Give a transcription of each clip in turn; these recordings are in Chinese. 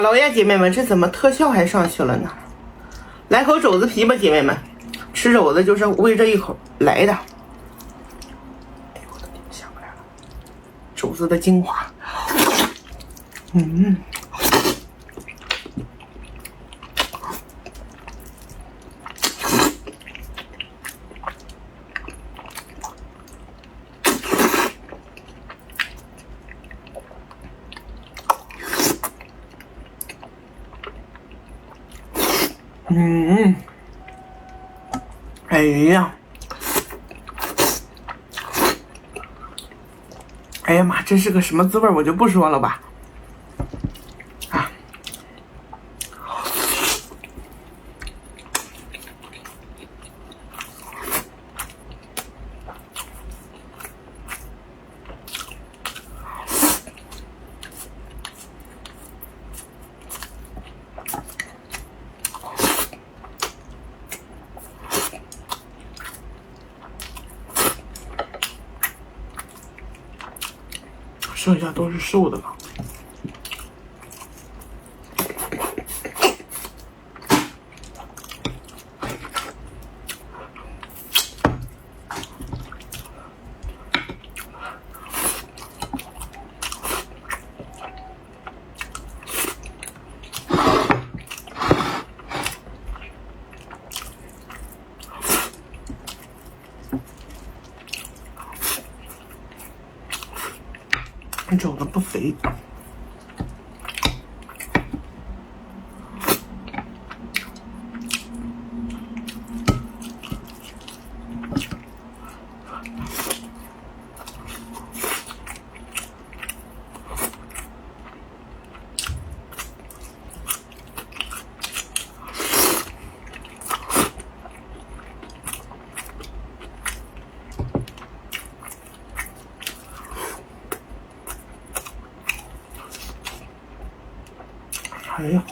老爷姐妹们，这怎么特效还上去了呢？来口肘子皮吧，姐妹们，吃肘子就是为这一口来的。哎呦我的天，下不来了，肘子的精华。哎呀，哎呀妈，这是个什么滋味我就不说了吧。剩下都是瘦的了。肘子不肥。哎呀，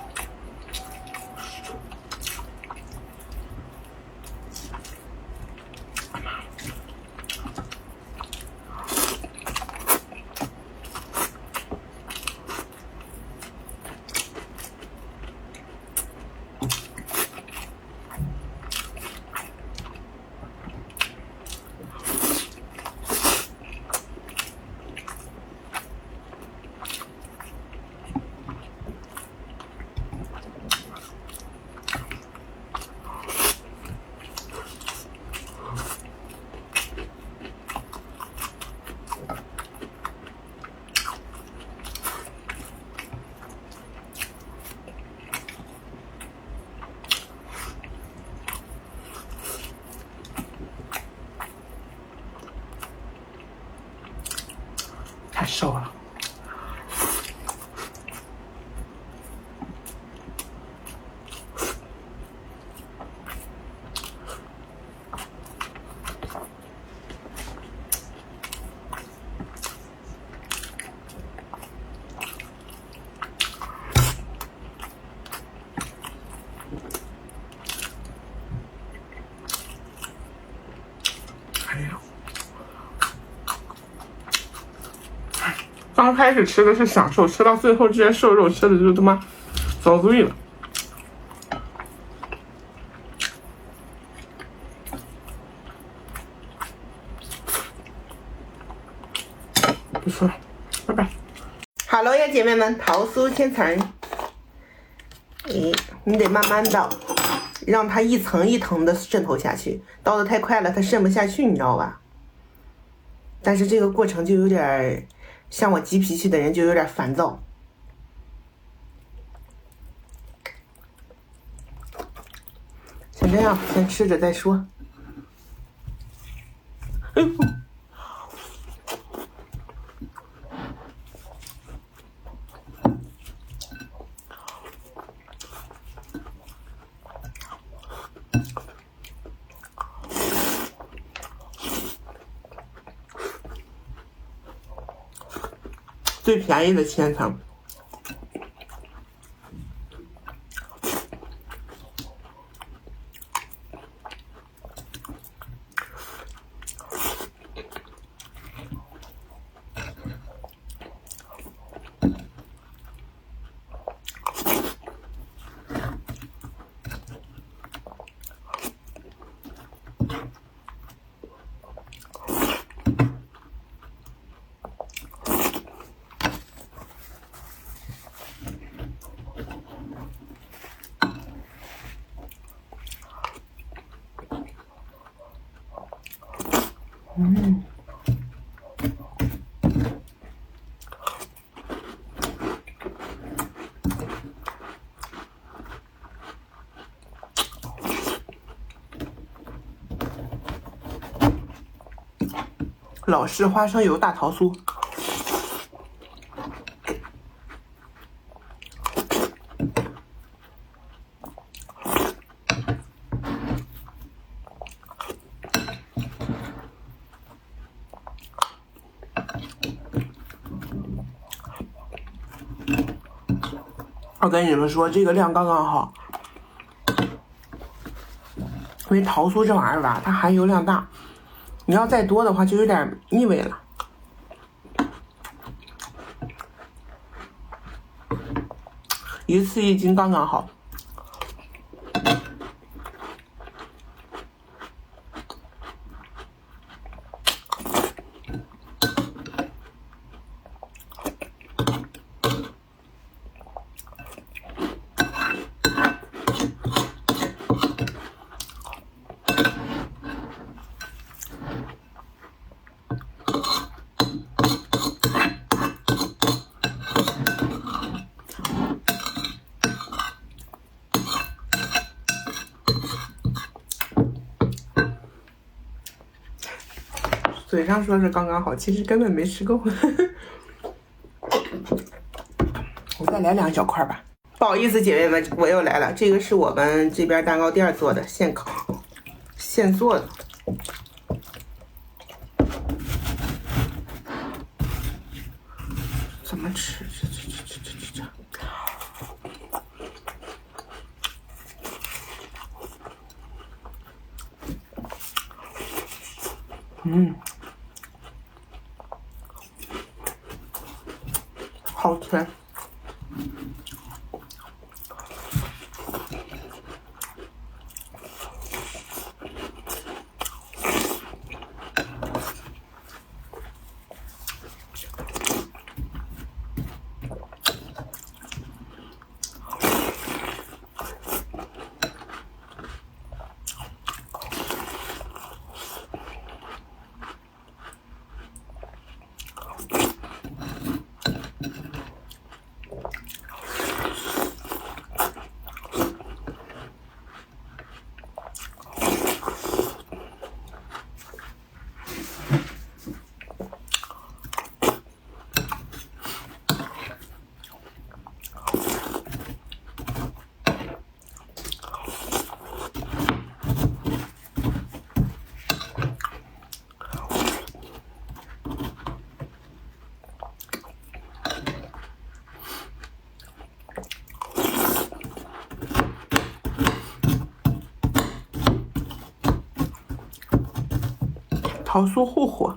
太瘦了。哎呀，刚开始吃的是享受，吃到最后这些瘦肉吃的就他妈遭罪了。不说了，拜拜。Hello 呀，姐妹们，桃酥千层。你得慢慢的，让它一层一层的渗透下去，倒的太快了，它渗不下去，你知道吧？但是这个过程就有点像我急脾气的人就有点烦躁。先这样，先吃着再说。最便宜的千层。嗯。老式花生油大桃酥，我跟你们说，这个量刚刚好，因为桃酥这玩意儿吧，它含油量大，你要再多的话就有点腻味了。一次1斤刚刚好。嘴上说是刚刚好，其实根本没吃够。我再来2小块吧。不好意思，姐妹们，我又来了。这个是我们这边蛋糕店做的，现烤、现做的。怎么吃？这。好甜。桃酥糊糊。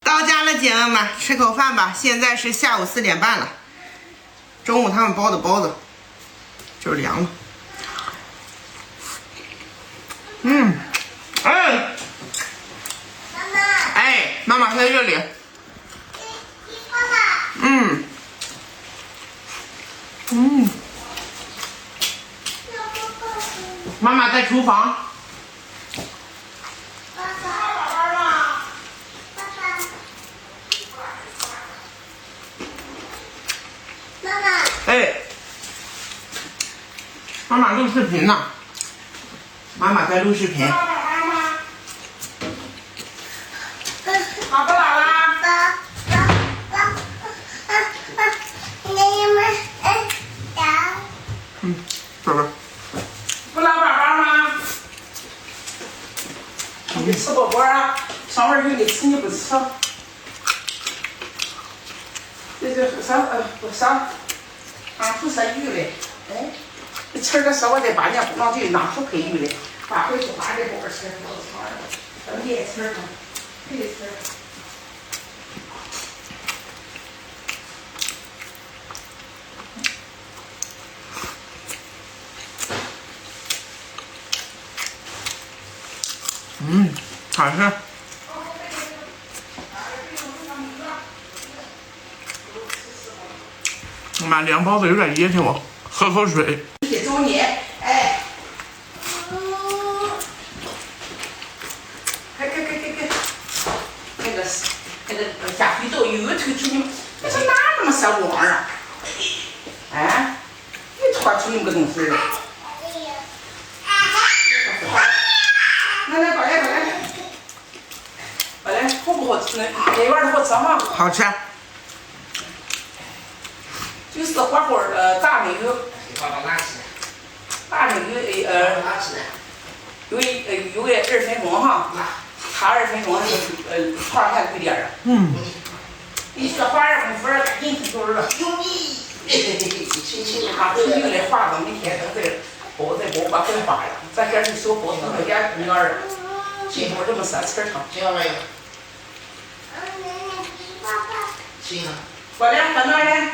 到家了，姐妹们，吃口饭吧。现在是下午4点半了。中午他们包的包子就是凉了。哎，妈妈，哎，妈妈在这里。妈妈在厨房。哎，妈妈录视频呢。妈妈在录视频。好不好啦？宝宝。不拉粑粑吗？你吃宝宝啊？上回给你吃你不吃。这就是啥不啥？不是鱼嘞，哎，这气儿个是我在8年不让就拿出配鱼嘞，把回去把这锅吃，等叶气儿呢，配气儿。好吃。妈，凉包子有点噎挺我，喝口水。谢谢你，哎。那个下水道又推出你们，这是哪那么小光啊？哎，你拖出那么个东西来。来，过来，好不好吃？那碗好吃吗？好吃。就是火锅的炸没有。炸没有有个2分钟哈，差2分钟串还贵点儿。你学花儿功夫儿赶紧去做了。他纯正的花子每天都在包把粉花了，咱这是小包子那点女儿，进步这么3次长。行了没有？行了。过来，喝哪嘞？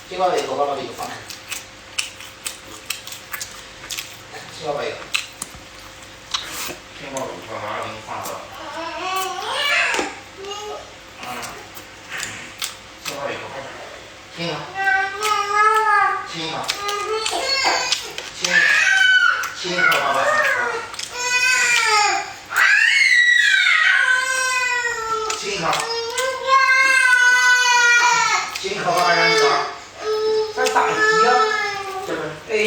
这个那个，我把这个放开。这个那个。这个我把这个放到。这个那个，行了。行了。行了，爸爸。行了。行了，爸爸让你做。这炸鸡呀，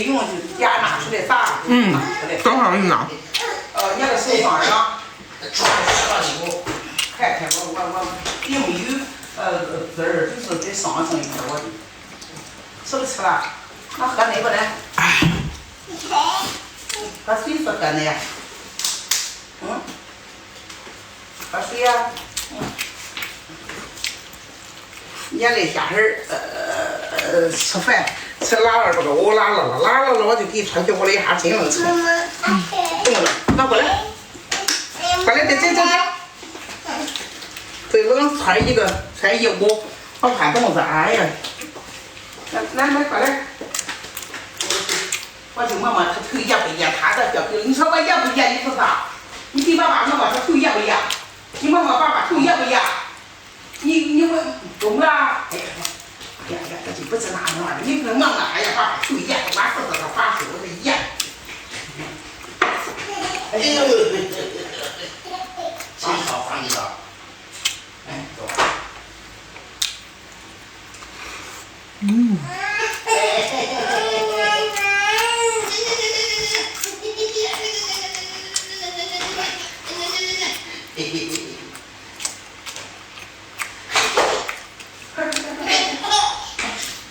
用家拿出来炸，拿出来。多少你拿？你那个手上呀，看我并没有籽儿，就是再上一点我的。吃不吃了？那喝奶不嘞？喝水是喝奶。喝水呀。你来下儿吃饭吃拉了这个我拉了我就给穿去我来一下真能吃。动了，那过来，走。这个穿衣服，我穿粽子，哎呀，来过来。我就摸他头也不严，他这小狗，你说我严不严？你说啥？你给爸爸摸摸他头严不严？你摸摸爸爸头严不严？你问中啊？哎呀，这就不是那样的。你跟忙啊，哎呀，爸爸头严，我说这个话说的严。哎呦，真好，放你这。哎，走。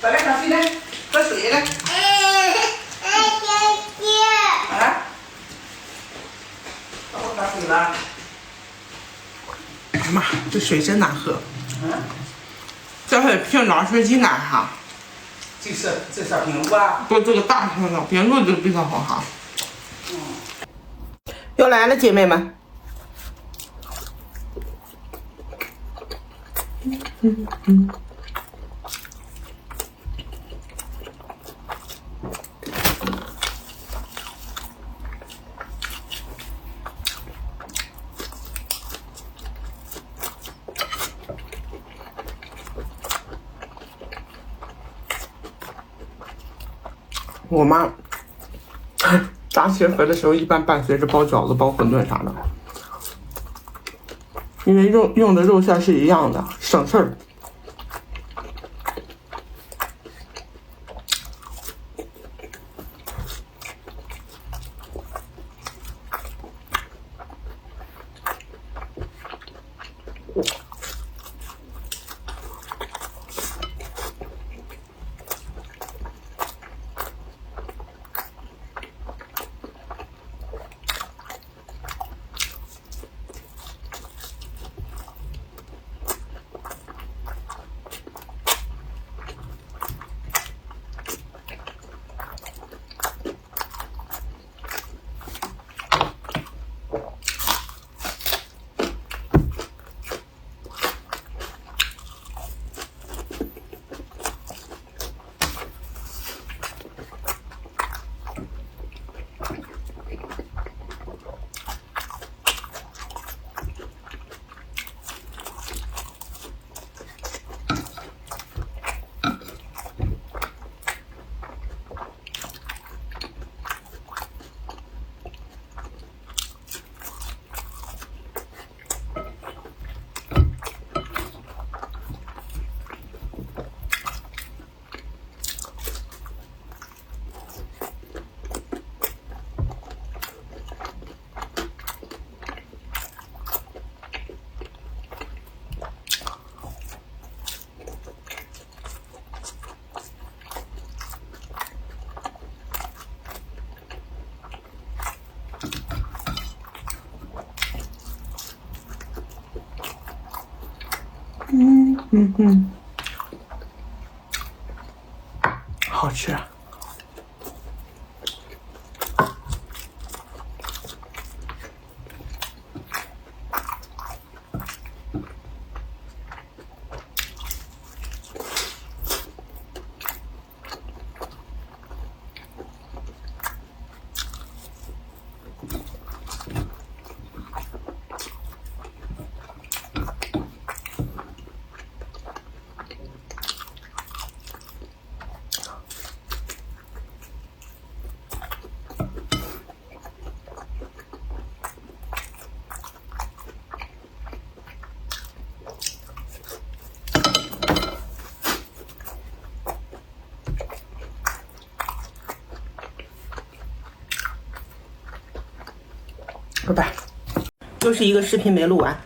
再来喝水来，喝水来。啊？我喝水了。妈，这水真难喝。这是瓶装水几难哈？这小苹果。不，这个大瓶的，别的就比较好哈。又来了，姐妹们。我妈炸茄盒的时候，一般伴随着包饺子、包馄饨啥的，因为用的肉馅是一样的，省事儿。好吃啊。拜拜，又是一个视频没录完。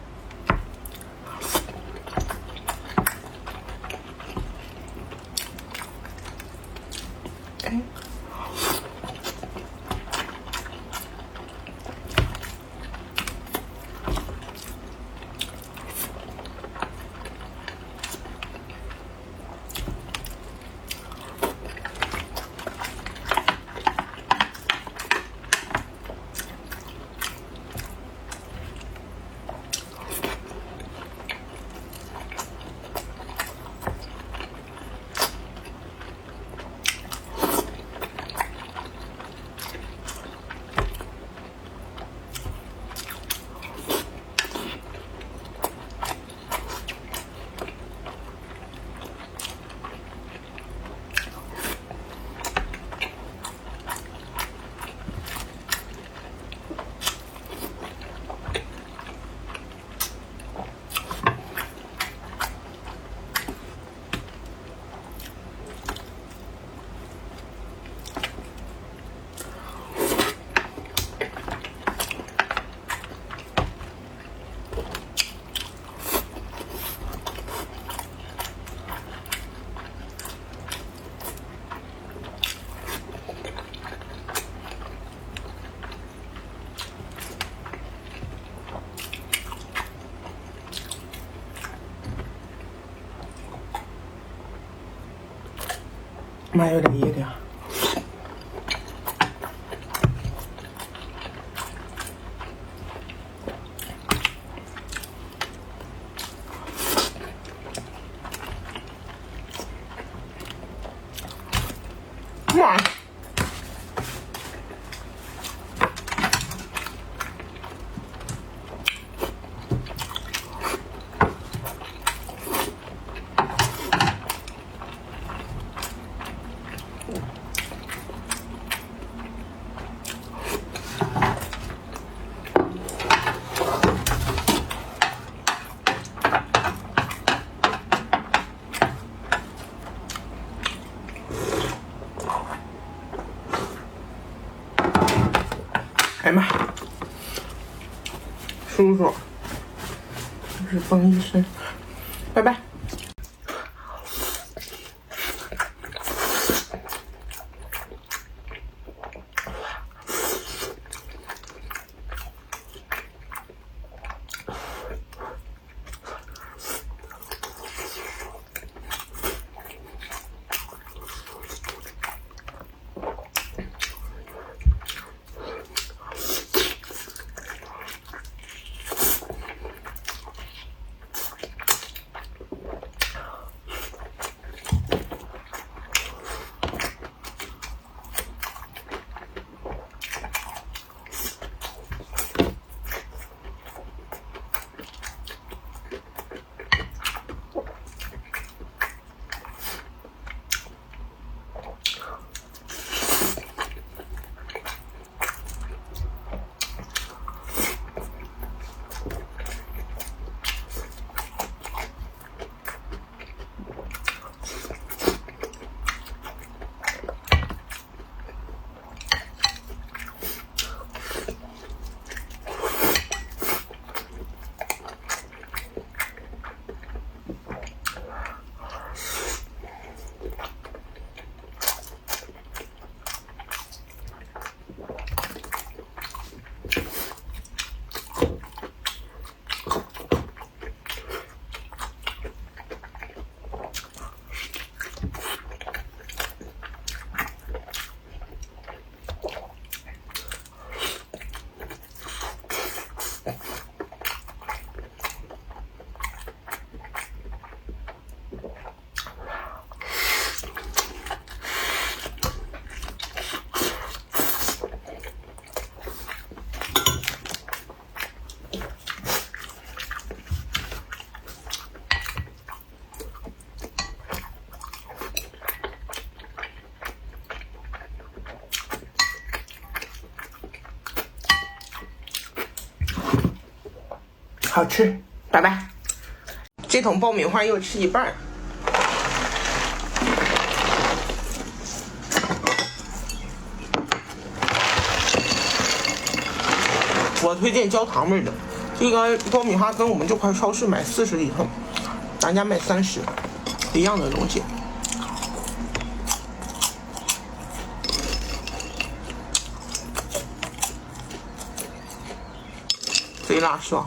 妈，有点噎的呀。妈。哎呀妈！叔叔，这是帮医生，拜拜。好吃，拜拜。这桶爆米花又吃一半。我推荐焦糖味的，这个爆米花跟我们这块超市买40一桶，咱家卖30，一样的东西。贼辣爽。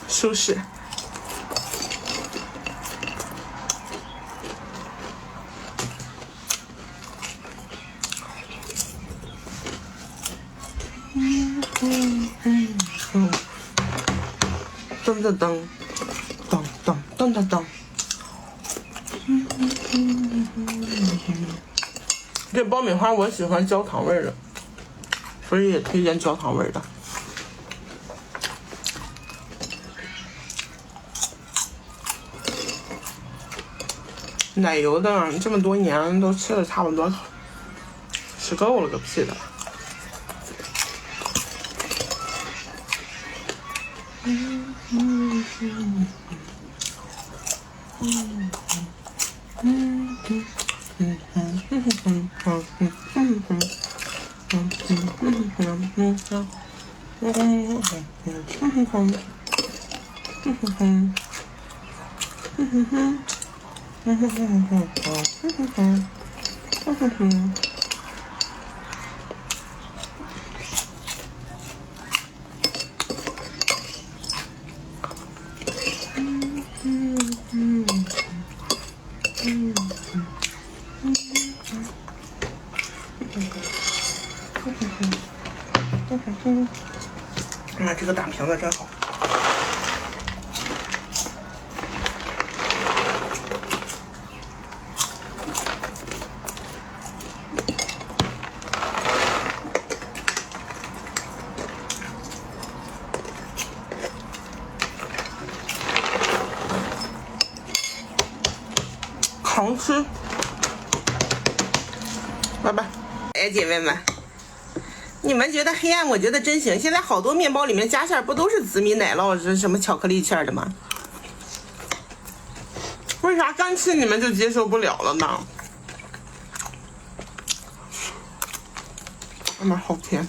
舒适。噔噔噔，噔噔噔噔噔。这爆米花我喜欢焦糖味的，所以也推荐焦糖味的。奶油的这么多年都吃的差不多，吃够了个屁的。这个大瓶子真好。狂吃，拜拜！哎，姐妹们，你们觉得黑暗，我觉得真行。现在好多面包里面加馅不都是紫米奶酪、什么巧克力馅的吗？为啥干吃你们就接受不了了呢？好甜。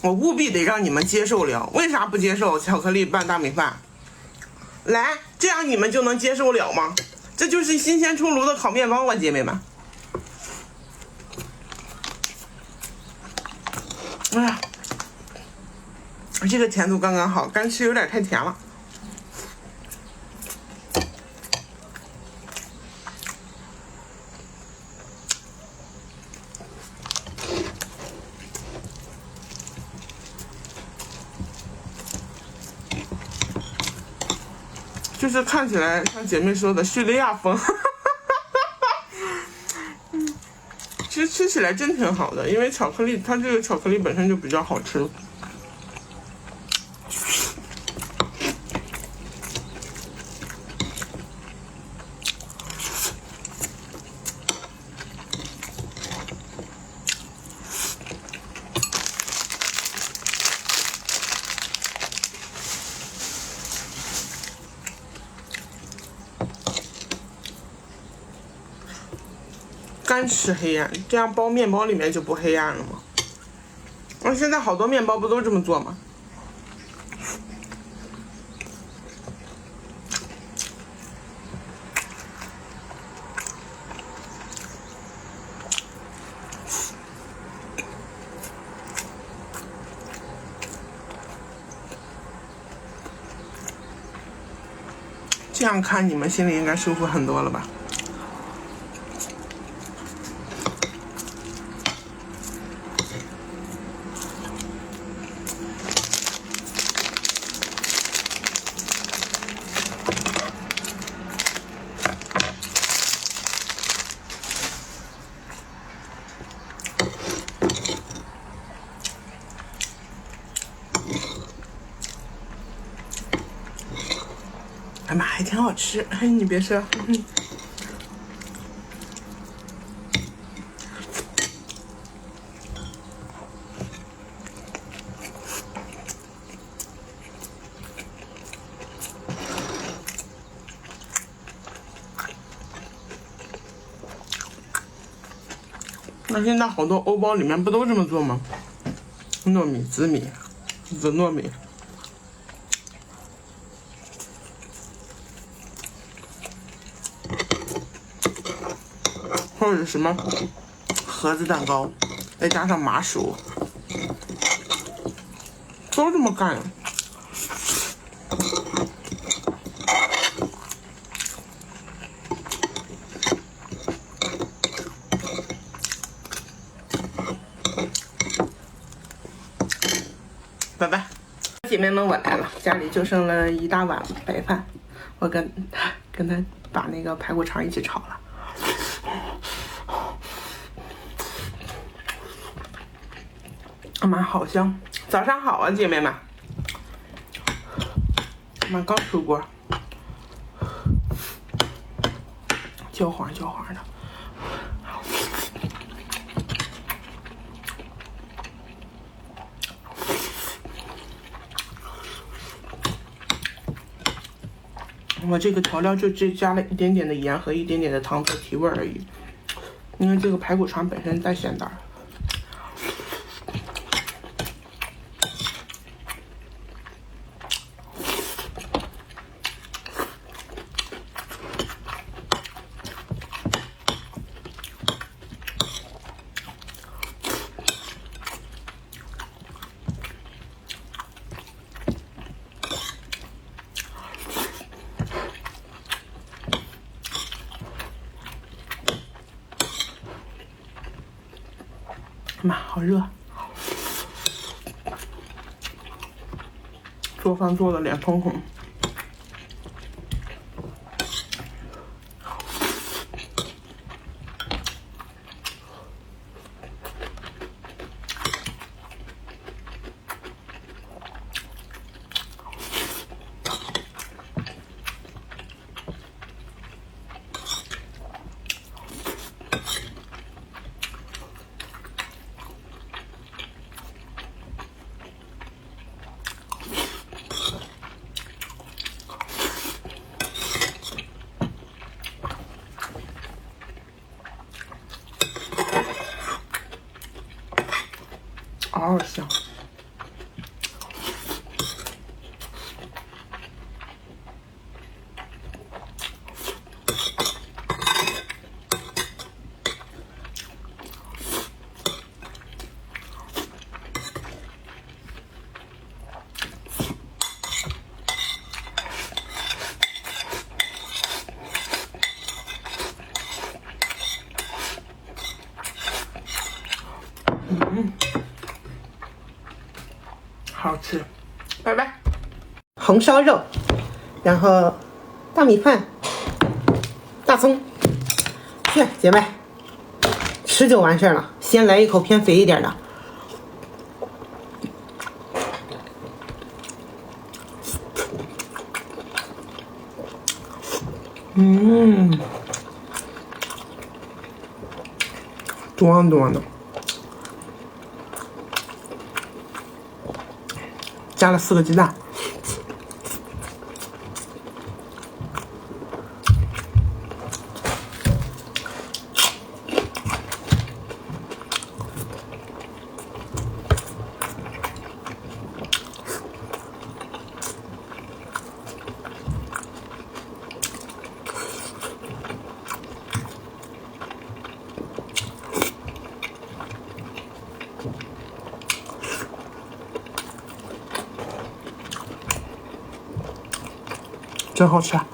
我务必得让你们接受了，为啥不接受巧克力拌大米饭？来，这样你们就能接受了吗？这就是新鲜出炉的烤面包啊，姐妹们！哎呀，这个甜度刚刚好，干吃有点太甜了。就是看起来像姐妹说的叙利亚风，其实吃起来真挺好的，因为巧克力它这个巧克力本身就比较好吃。干吃黑暗，这样包面包里面就不黑暗了吗？那现在好多面包不都这么做吗？这样看你们心里应该舒服很多了吧？哎妈，还挺好吃，你别说。那现在好多欧包里面不都这么做吗？糯米、紫米、紫糯米。或者什么盒子蛋糕，再加上麻薯，都这么干。拜拜，姐妹们，我来了，家里就剩了一大碗白饭，我跟他把那个排骨肠一起炒了。妈，好香！早上好啊，姐妹们。妈刚出锅，焦黄焦黄的。我这个调料就只加了一点点的盐和一点点的糖做提味而已，因为这个排骨肠本身带咸淡。妈，好热！做饭做的脸通红。好香！好吃，拜拜。红烧肉，然后大米饭、大葱，去姐妹，吃就完事儿了。先来一口偏肥一点的。端端的。加了4个鸡蛋，真好吃啊！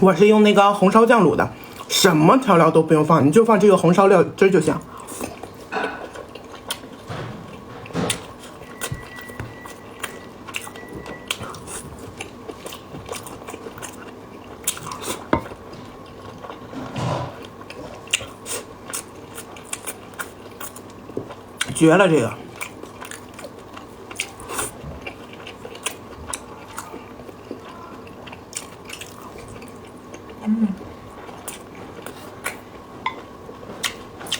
我是用那个红烧酱卤的，什么调料都不用放，你就放这个红烧料汁就行。绝了，这个。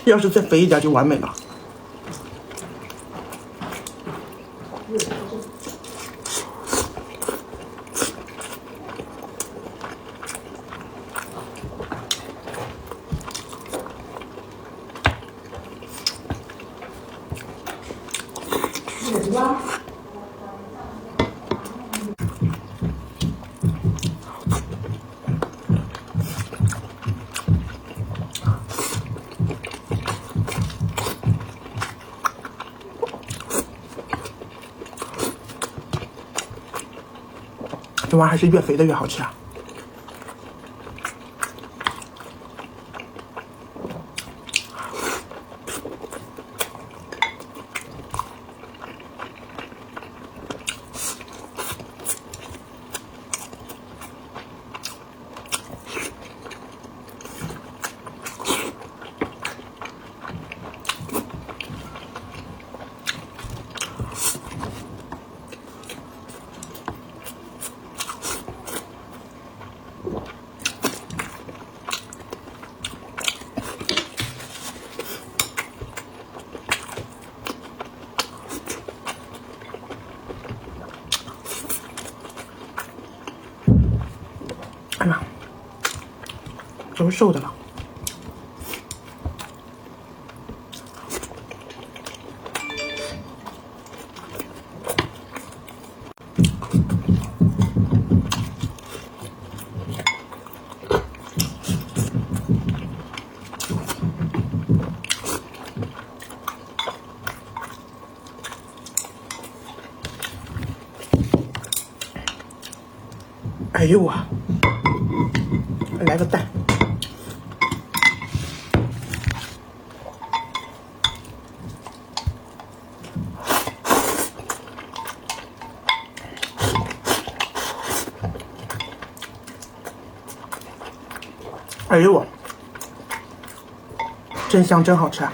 要是再肥一点就完美了。这玩意儿还是越肥的越好吃啊！哎呀，都是瘦的了。哎呦啊！来个蛋，哎呦我，真香，真好吃啊！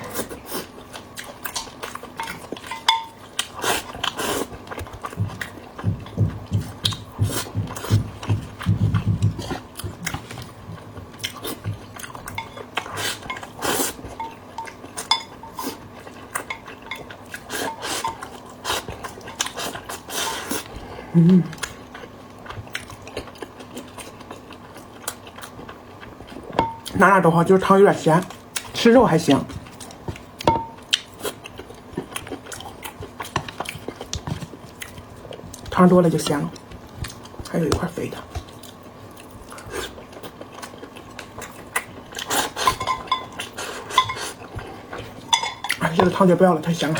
哪都好，就是汤有点咸，吃肉还行。汤多了就咸了。还有一块肥的。哎，这个汤就不要了，太咸了。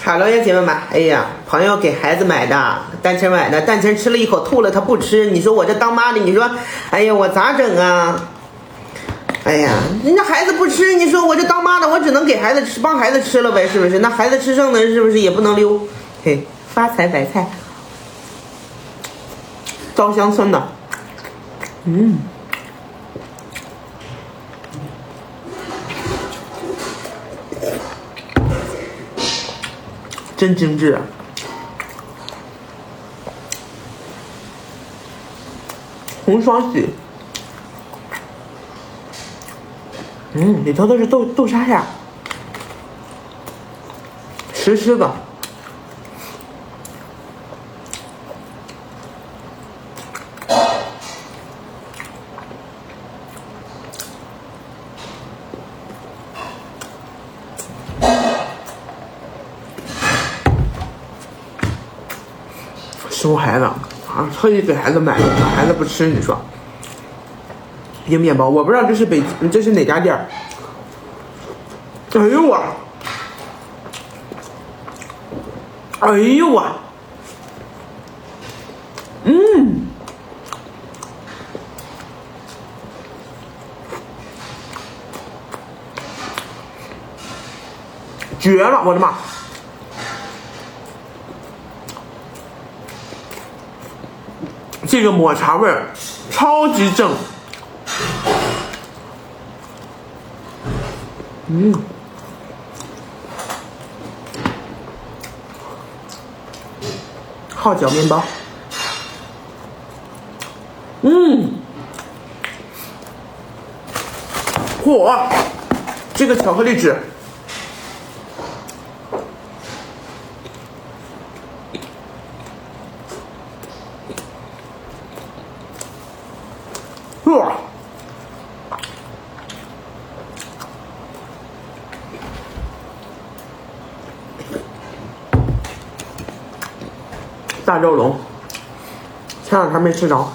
哈喽呀，姐妹们，哎呀，朋友给孩子买的，蛋清买的，蛋清吃了一口吐了，他不吃，你说我这当妈的，你说，哎呀，我咋整啊？哎呀，人家孩子不吃，你说我这当妈的，我只能给孩子吃，帮孩子吃了呗，是不是？那孩子吃剩的，是不是也不能溜？嘿，发财白菜，稻香村的，真精致。红双喜，里头都是豆沙呀，湿湿的。熊孩子啊，特意给孩子买的，孩子不吃，你说？一个面包，我不知道这是哪家店儿。哎呦我，哎呦我，绝了，我的妈！这个抹茶味儿超级正。号角面包。嚯，这个巧克力纸。哇！大肉龙，前两天没吃着。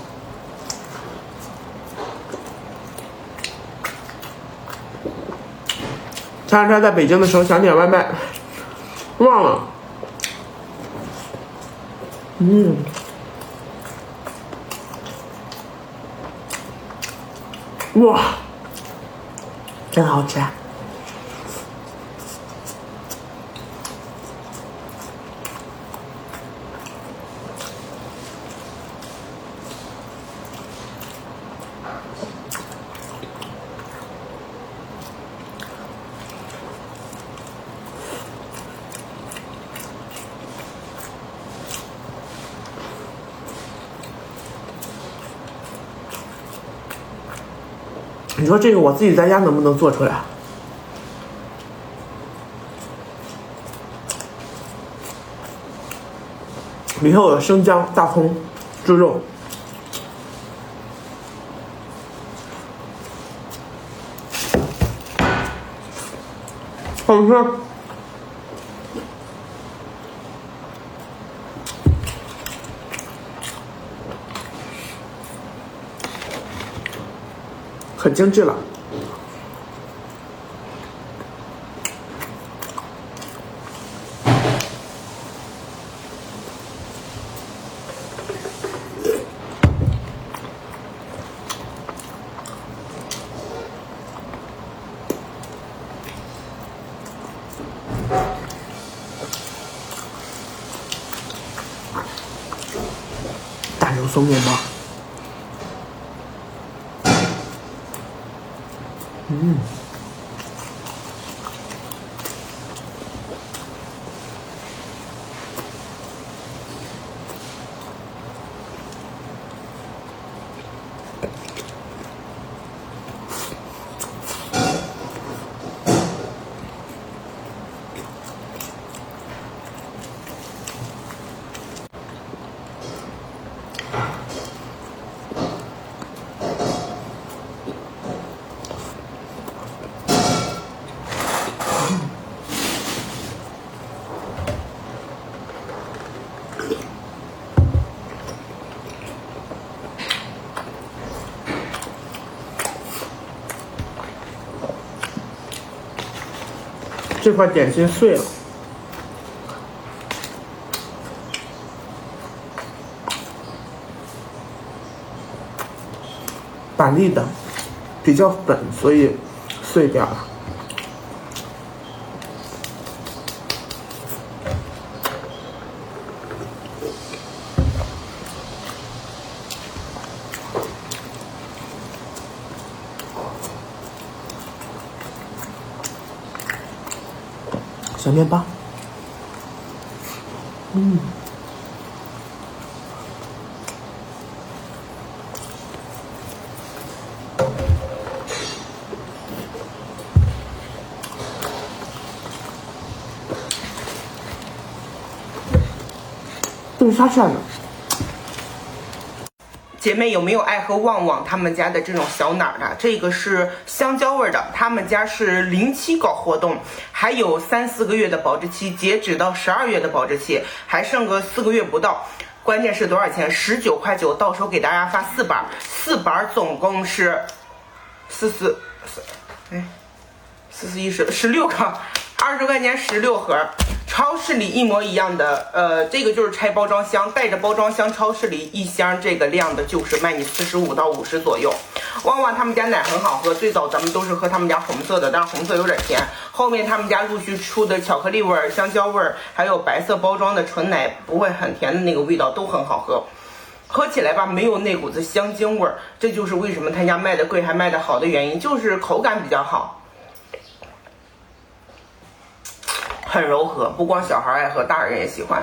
前两天在北京的时候想点外卖，忘了。哇，真好吃啊！你说这个我自己在家能不能做出来？里头有生姜、大葱、猪肉，好吃。很精致了。大肉松面包。这块点心碎了，板栗的比较粉，所以碎掉了。小面包，是啥馅的？姐妹有没有爱喝旺旺他们家的这种小奶的？这个是香蕉味的，他们家是07搞活动，还有3、4个月的保质期，截止到12月的保质期，还剩个4个月不到。关键是多少钱？19.9块，到时候给大家发4板，4板总共是16个，20块钱16盒。超市里一模一样的，这个就是拆包装箱，带着包装箱，超市里一箱这个量的就是卖你45到50左右。旺旺他们家奶很好喝，最早咱们都是喝他们家红色的，但是红色有点甜，后面他们家陆续出的巧克力味、香蕉味，还有白色包装的纯奶不会很甜的那个味道都很好喝。喝起来吧，没有那股子香精味，这就是为什么他家卖的贵还卖的好的原因，就是口感比较好。很柔和，不光小孩爱喝，大人也喜欢。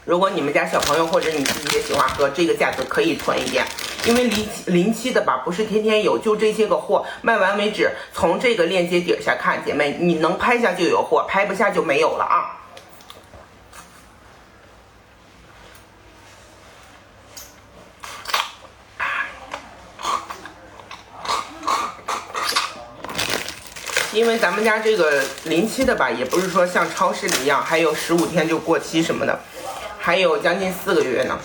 如果你们家小朋友或者你自己也喜欢喝，这个价格可以囤一点，因为07的吧不是天天有，就这些个货卖完为止。从这个链接底下看，姐妹，你能拍下就有货，拍不下就没有了啊。因为咱们家这个07的吧，也不是说像超市里一样还有15天就过期什么的，还有将近4个月呢。